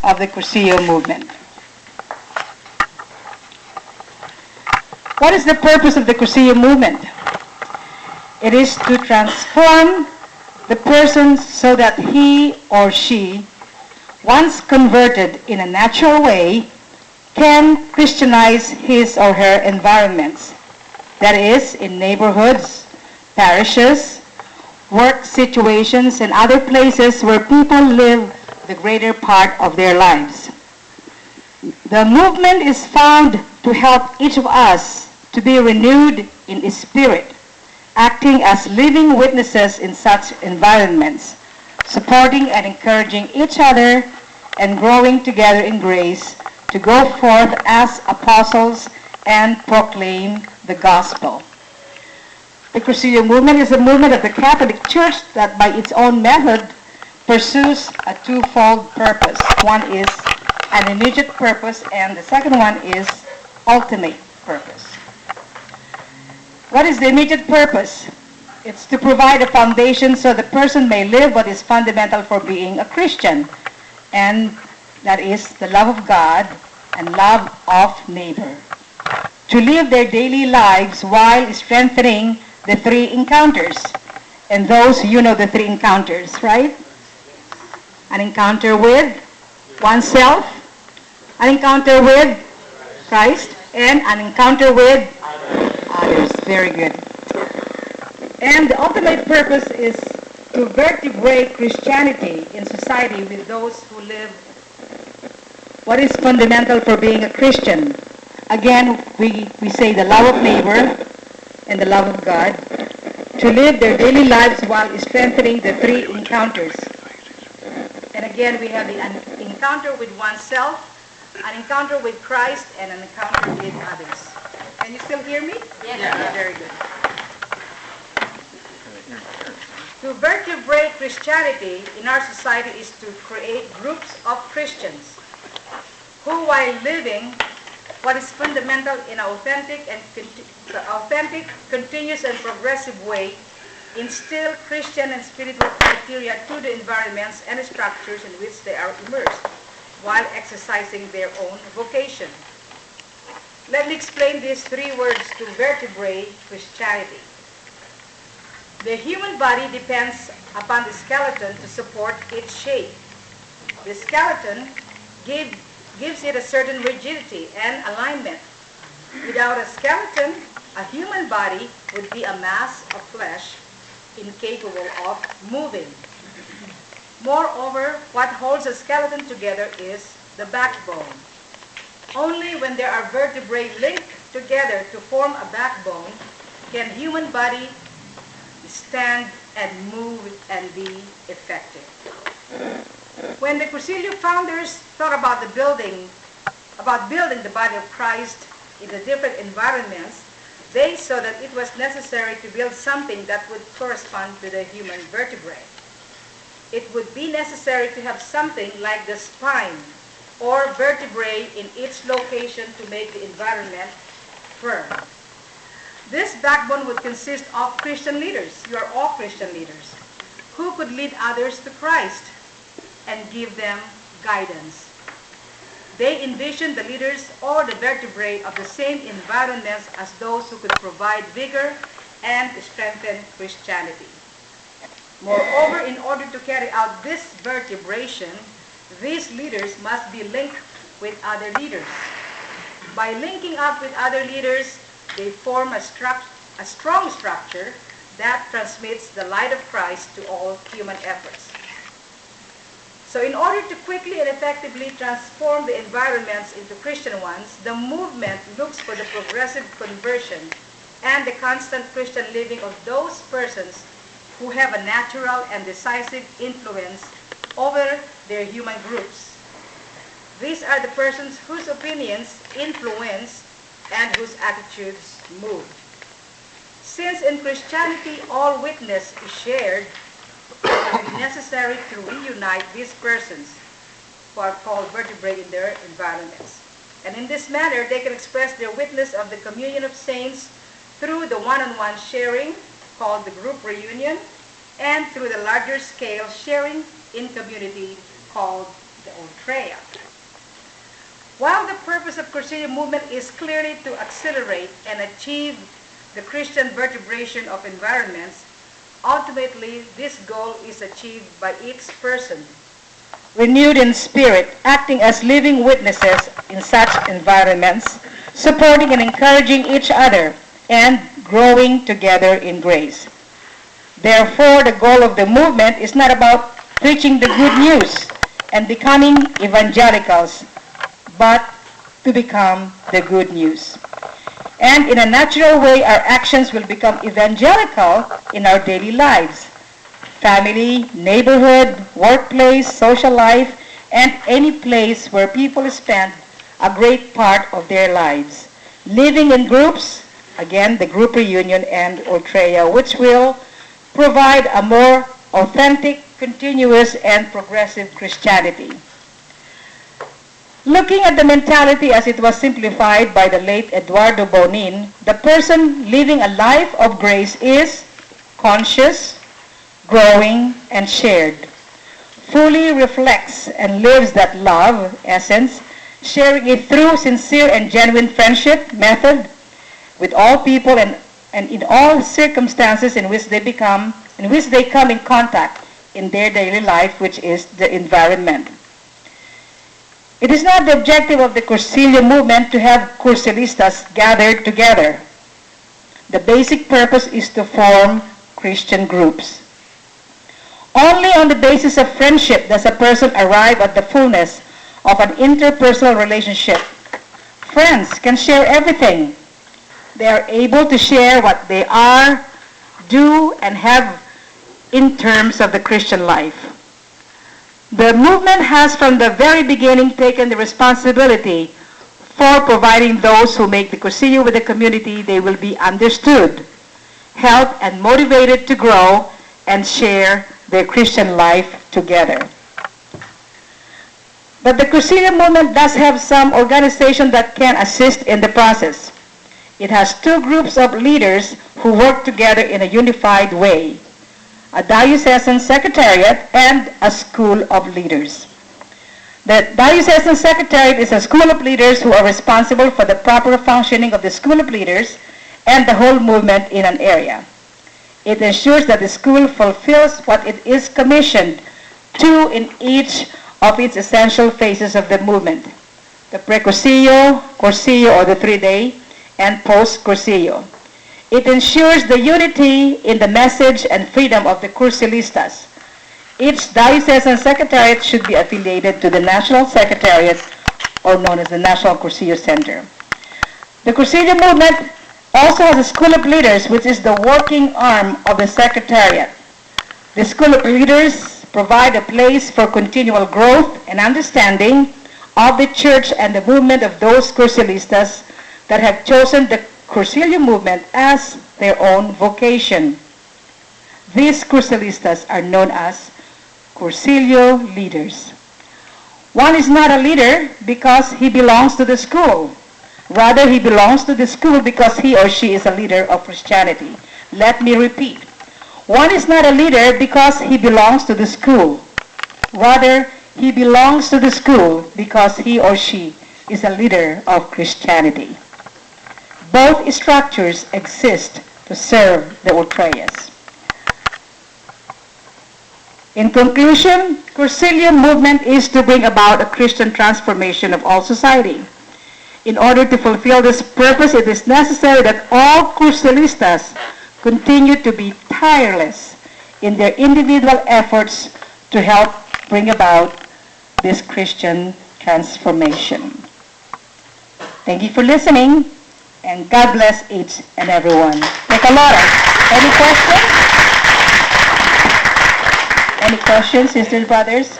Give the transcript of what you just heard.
of the Cursillo Movement. What is the purpose of the Cursillo Movement? It is to transform the person so that he or she, once converted in a natural way, can Christianize his or her environments. That is, in neighborhoods, parishes, work situations, and other places where people live the greater part of their lives. The movement is found to help each of us to be renewed in spirit, acting as living witnesses in such environments, supporting and encouraging each other and growing together in grace to go forth as apostles and proclaim the gospel. The Cursillo Movement is a movement of the Catholic Church that by its own method pursues a twofold purpose. One is an immediate purpose and the second one is ultimate purpose. What is the immediate purpose? It's to provide a foundation so the person may live what is fundamental for being a Christian, and that is the love of God and love of neighbor. To live their daily lives while strengthening the three encounters. And those, you know the three encounters, right? An encounter with oneself, an encounter with Christ, and an encounter with others. Very good. And the ultimate purpose is to vertebrate Christianity in society with those who live what is fundamental for being a Christian. Again, we say the love of neighbor and the love of God, to live their daily lives while strengthening the three encounters. And again, we have the encounter with oneself, an encounter with Christ, and an encounter with others. Can you still hear me? Yes. Yeah. Very good. To vertebrate Christianity in our society is to create groups of Christians who, while living what is fundamental in an authentic, continuous, and progressive way, instill Christian and spiritual criteria to the environments and structures in which they are immersed, while exercising their own vocation. Let me explain these three words to vertebrate Christianity. The human body depends upon the skeleton to support its shape. The skeleton gives it a certain rigidity and alignment. Without a skeleton, a human body would be a mass of flesh incapable of moving. Moreover, what holds a skeleton together is the backbone. Only when there are vertebrae linked together to form a backbone can human body stand and move and be effective. When the Cursillo founders thought about building the body of Christ in the different environments, they saw that it was necessary to build something that would correspond to the human vertebrae. It would be necessary to have something like the spine or vertebrae in its location to make the environment firm. This backbone would consist of Christian leaders, you are all Christian leaders, who could lead others to Christ and give them guidance. They envisioned the leaders or the vertebrae of the same environments as those who could provide vigor and strengthen Christianity. Moreover, in order to carry out this vertebration, these leaders must be linked with other leaders. By linking up with other leaders, they form a strong structure that transmits the light of Christ to all human efforts. So in order to quickly and effectively transform the environments into Christian ones, the movement looks for the progressive conversion and the constant Christian living of those persons who have a natural and decisive influence over their human groups. These are the persons whose opinions influence and whose attitudes move. Since in Christianity all witness is shared, it will be necessary to reunite these persons who are called vertebrae in their environments. And in this manner, they can express their witness of the communion of saints through the one-on-one sharing, called the group reunion, and through the larger scale sharing in community, called the Ultrea. While the purpose of Cursillo Movement is clearly to accelerate and achieve the Christian vertebration of environments, ultimately this goal is achieved by each person, renewed in spirit, acting as living witnesses in such environments, supporting and encouraging each other, and growing together in grace. Therefore, the goal of the movement is not about preaching the good news and becoming evangelicals, but to become the good news. And in a natural way, our actions will become evangelical in our daily lives. Family, neighborhood, workplace, social life, and any place where people spend a great part of their lives. Living in groups, again, the group reunion and Ultrea, which will provide a more authentic, continuous, and progressive Christianity. Looking at the mentality as it was simplified by the late Eduardo Bonin, the person living a life of grace is conscious, growing, and shared. Fully reflects and lives that love essence, sharing it through sincere and genuine friendship method with all people and in all circumstances in which they come in contact in their daily life, which is the environment. It is not the objective of the Cursillo movement to have Cursillistas gathered together. The basic purpose is to form Christian groups. Only on the basis of friendship does a person arrive at the fullness of an interpersonal relationship. Friends can share everything. They are able to share what they are, do, and have in terms of the Christian life. The movement has from the very beginning taken the responsibility for providing those who make the Cursillo with the community they will be understood, helped, and motivated to grow and share their Christian life together. But the Cursillo movement does have some organization that can assist in the process. It has two groups of leaders who work together in a unified way, a diocesan secretariat and a school of leaders. The diocesan secretariat is a school of leaders who are responsible for the proper functioning of the school of leaders and the whole movement in an area. It ensures that the school fulfills what it is commissioned to in each of its essential phases of the movement: the pre-Cursillo, Cursillo or the 3-day, and post-Cursillo. It ensures the unity in the message and freedom of the Cursillistas. Each diocesan secretariat should be affiliated to the National Secretariat, or known as the National Cursillo Center. The Cursillo movement also has a school of leaders, which is the working arm of the secretariat. The school of leaders provide a place for continual growth and understanding of the church and the movement of those Cursillistas that have chosen the Cursillo movement as their own vocation. These Cursillistas are known as Cursillo leaders. One is not a leader because he belongs to the school. Rather, he belongs to the school because he or she is a leader of Christianity. Let me repeat. One is not a leader because he belongs to the school. Rather, he belongs to the school because he or she is a leader of Christianity. Both structures exist to serve the Ultreas. In conclusion, Cursillo movement is to bring about a Christian transformation of all society. In order to fulfill this purpose, it is necessary that all Cursillistas continue to be tireless in their individual efforts to help bring about this Christian transformation. Thank you for listening, and God bless each and everyone. Tekalora, any questions? Any questions, sisters, brothers?